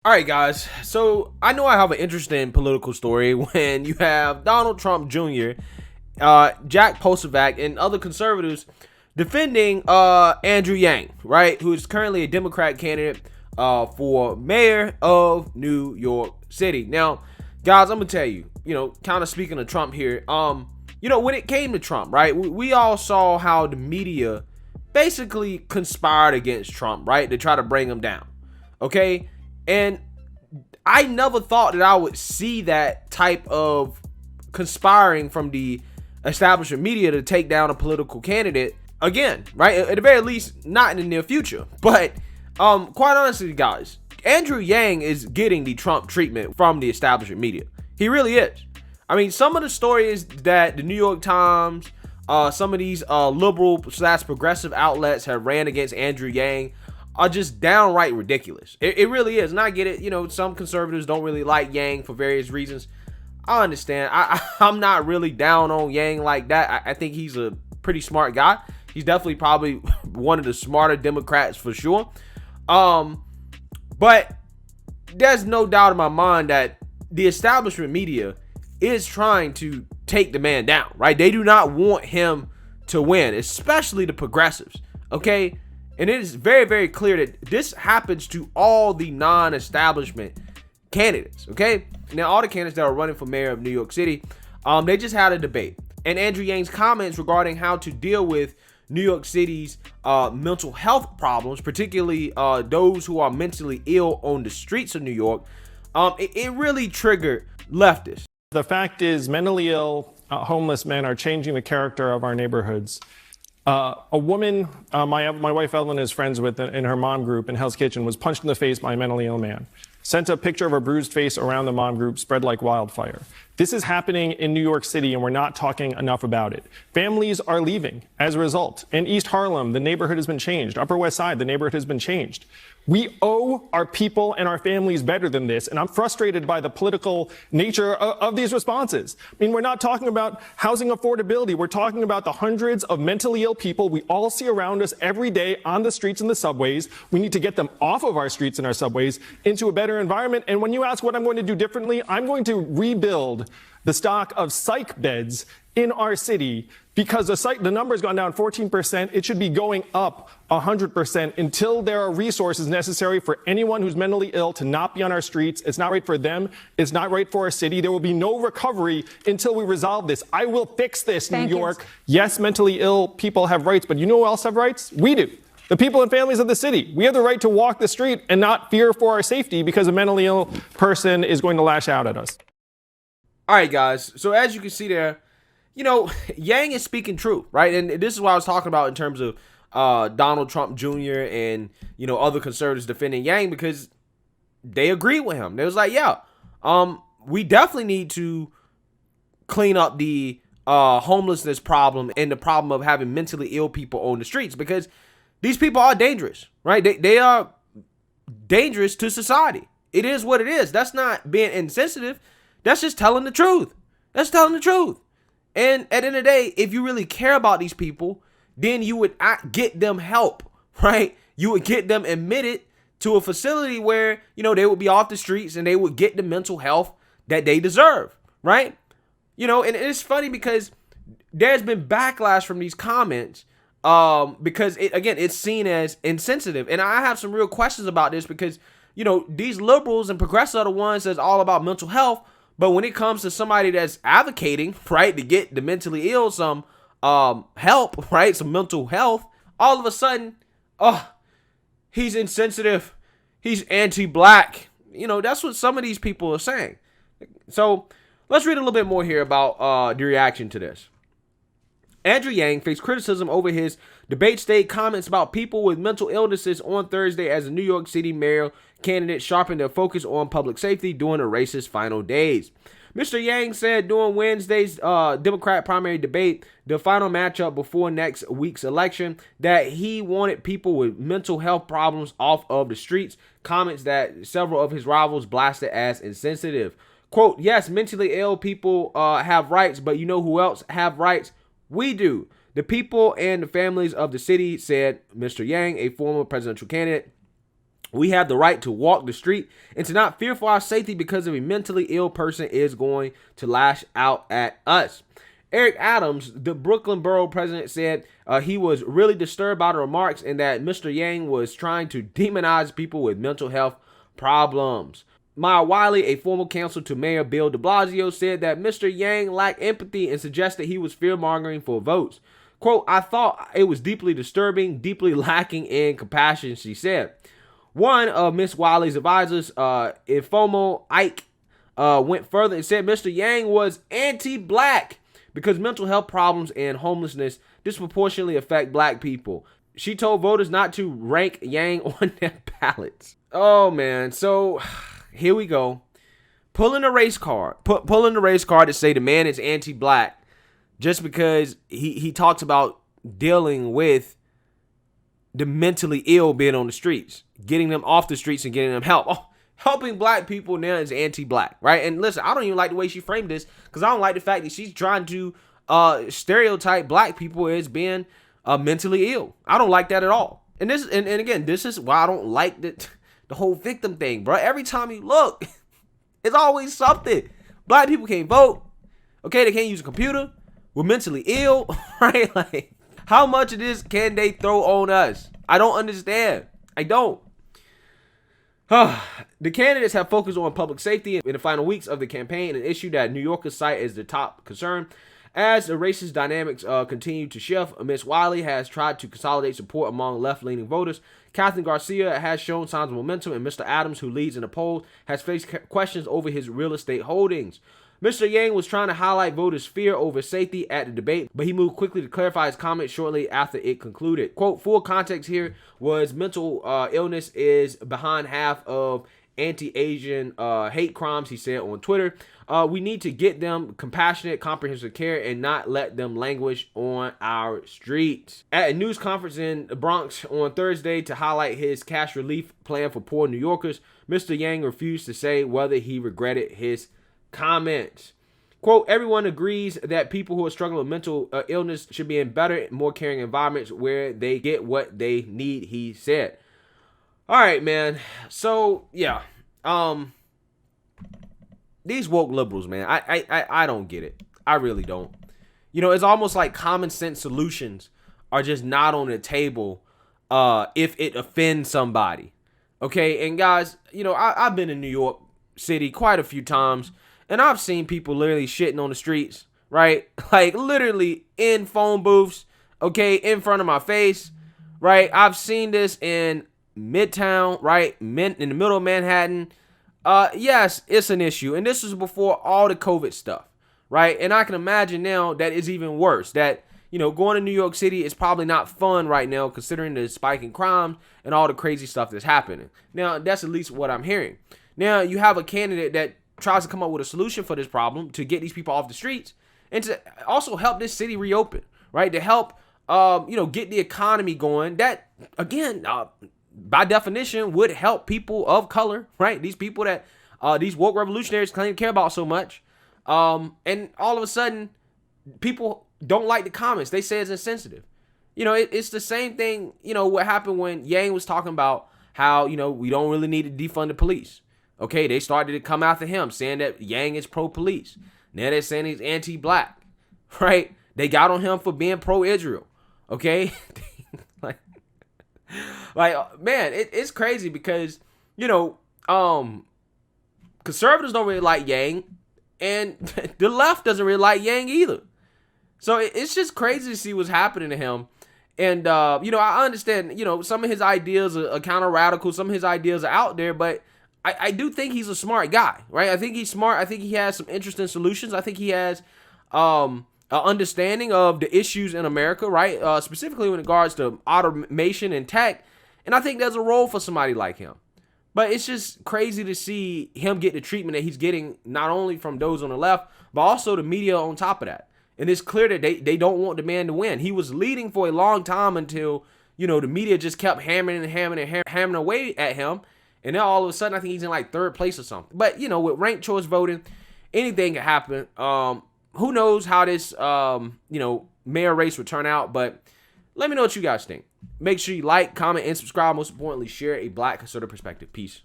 All right, guys. So I know I have an interesting political story when you have Donald Trump Jr., Jack Posobiec, and other conservatives defending Andrew Yang, right, who is currently a Democrat candidate for mayor of New York City. Now, guys, I'm gonna tell you, kind of speaking of Trump here, when it came to Trump, right, we all saw how the media basically conspired against Trump, right, to try to bring him down. Okay. And I never thought that I would see that type of conspiring from the establishment media to take down a political candidate again, right? At the very least, not in the near future. But quite honestly, guys, Andrew Yang is getting the Trump treatment from the establishment media. He really is. I mean, some of the stories that the New York Times, some of these liberal/progressive outlets have ran against Andrew Yang are just downright ridiculous. It really is. And I get it. Some conservatives don't really like Yang for various reasons. I understand. I'm not really down on Yang like that. I think he's a pretty smart guy. He's definitely probably one of the smarter Democrats for sure. But there's no doubt in my mind that the establishment media is trying to take the man down, right? They do not want him to win, especially the progressives, okay? And it is very, very clear that this happens to all the non-establishment candidates, okay? Now, all the candidates that are running for mayor of New York City, they just had a debate. And Andrew Yang's comments regarding how to deal with New York City's mental health problems, particularly those who are mentally ill on the streets of New York, it really triggered leftists. The fact is, mentally ill, homeless men are changing the character of our neighborhoods. A woman my wife Evelyn is friends with in her mom group in Hell's Kitchen was punched in the face by a mentally ill man. Sent a picture of her bruised face around the mom group, spread like wildfire. This is happening in New York City, and we're not talking enough about it. Families are leaving as a result. In East Harlem, the neighborhood has been changed. Upper West Side, the neighborhood has been changed. We owe our people and our families better than this, and I'm frustrated by the political nature of these responses. I mean, we're not talking about housing affordability. We're talking about the hundreds of mentally ill people we all see around us every day on the streets and the subways. We need to get them off of our streets and our subways into a better environment. And when you ask what I'm going to do differently, I'm going to rebuild the stock of psych beds in our city, because the number's gone down 14%. It should be going up 100% until there are resources necessary for anyone who's mentally ill to not be on our streets. It's not right for them. It's not right for our city. There will be no recovery until we resolve this. I will fix this, New York. Yes, mentally ill people have rights, but you know who else have rights? We do. The people and families of the city. We have the right to walk the street and not fear for our safety because a mentally ill person is going to lash out at us. All right, guys. So as you can see there, Yang is speaking truth, right? And this is what I was talking about in terms of Donald Trump Jr. and, other conservatives defending Yang, because they agree with him. They was like, yeah, we definitely need to clean up the homelessness problem and the problem of having mentally ill people on the streets, because these people are dangerous, right? They are dangerous to society. It is what it is. That's not being insensitive. That's just telling the truth. That's telling the truth. And at the end of the day, if you really care about these people, then you would get them help, right? You would get them admitted to a facility where, they would be off the streets and they would get the mental health that they deserve, right? And it's funny because there's been backlash from these comments because, it's seen as insensitive. And I have some real questions about this because, these liberals and progressives are the ones that's all about mental health. But when it comes to somebody that's advocating, right, to get the mentally ill some help, right, some mental health, all of a sudden, he's insensitive, he's anti-black. That's what some of these people are saying. So let's read a little bit more here about the reaction to this. Andrew Yang faced criticism over his debate stage comments about people with mental illnesses on Thursday as the New York City mayor candidate sharpened their focus on public safety during the race's final days. Mr. Yang said during Wednesday's Democrat primary debate, the final matchup before next week's election, that he wanted people with mental health problems off of the streets, comments that several of his rivals blasted as insensitive. Quote, yes, mentally ill people have rights, but you know who else have rights? We do. The people and the families of the city, said Mr. Yang, a former presidential candidate. We have the right to walk the street and to not fear for our safety because of a mentally ill person is going to lash out at us. Eric Adams, the Brooklyn borough president, said he was really disturbed by the remarks and that Mr. Yang was trying to demonize people with mental health problems. Maya Wiley, a former counsel to Mayor Bill de Blasio, said that Mr. Yang lacked empathy and suggested he was fear-mongering for votes. Quote, I thought it was deeply disturbing, deeply lacking in compassion, she said. One of Miss Wiley's advisors, Ifomo Ike, went further and said Mr. Yang was anti-black because mental health problems and homelessness disproportionately affect black people. She told voters not to rank Yang on their ballots. Oh, man. So here we go. Pulling a race card. Pulling the race card to say the man is anti-black just because he talks about dealing with the mentally ill being on the streets, getting them off the streets and getting them help. Oh, helping black people now is anti-black, right? And listen, I don't even like the way she framed this because I don't like the fact that she's trying to stereotype black people as being mentally ill. I don't like that at all. And this, and again, this is why I don't like the whole victim thing, bro. Every time you look, it's always something. Black people can't vote. Okay, they can't use a computer. We're mentally ill, right? Like, how much of this can they throw on us? I don't understand. I don't. The candidates have focused on public safety in the final weeks of the campaign, an issue that New Yorkers cite as the top concern. As the racist dynamics continue to shift, Ms. Wiley has tried to consolidate support among left-leaning voters. Catherine Garcia has shown signs of momentum, and Mr. Adams, who leads in the polls, has faced questions over his real estate holdings. Mr. Yang was trying to highlight voters' fear over safety at the debate, but he moved quickly to clarify his comments shortly after it concluded. Quote, full context here was mental illness is behind half of anti-Asian hate crimes, he said on Twitter. We need to get them compassionate, comprehensive care and not let them languish on our streets. At a news conference in the Bronx on Thursday to highlight his cash relief plan for poor New Yorkers, Mr. Yang refused to say whether he regretted his comments. Quote, everyone agrees that people who are struggling with mental illness should be in better, more caring environments where they get what they need, he said. All right, man. So, yeah. These woke liberals, man, I don't get it. I really don't. You know, it's almost like common sense solutions are just not on the table if it offends somebody. Okay, and guys, you know, I've been in New York City quite a few times, and I've seen people literally shitting on the streets, right? Like literally in phone booths, okay, in front of my face, right? I've seen this in Midtown, right? In the middle of Manhattan. Yes, it's an issue. And this was before all the COVID stuff, right? And I can imagine now that it's even worse. That, you know, going to New York City is probably not fun right now considering the spike in crime and all the crazy stuff that's happening. Now, that's at least what I'm hearing. Now, you have a candidate that tries to come up with a solution for this problem to get these people off the streets and to also help this city reopen, right? To help, get the economy going. That, again, by definition, would help people of color, right? These people that these woke revolutionaries claim to care about so much. And all of a sudden, people don't like the comments. They say it's insensitive. You know, it's the same thing, you know, what happened when Yang was talking about how, you know, we don't really need to defund the police. Okay, they started to come after him, saying that Yang is pro-police. Now they're saying he's anti-black, right? They got on him for being pro-Israel, okay? like, man, it's crazy because, you know, conservatives don't really like Yang, and the left doesn't really like Yang either. So it's just crazy to see what's happening to him. And, I understand, some of his ideas are kind of radical. Some of his ideas are out there, but I do think he's a smart guy, right? I think he's smart. I think he has some interesting solutions. I think he has an understanding of the issues in America, right? Specifically in regards to automation and tech. And I think there's a role for somebody like him. But it's just crazy to see him get the treatment that he's getting, not only from those on the left, but also the media on top of that. And it's clear that they don't want the man to win. He was leading for a long time until, the media just kept hammering away at him. And now all of a sudden, I think he's in like third place or something. But, with ranked choice voting, anything can happen. Who knows how this, mayor race would turn out. But Let me know what you guys think. Make sure you like, comment, and subscribe. Most importantly, share a Black conservative perspective. Peace.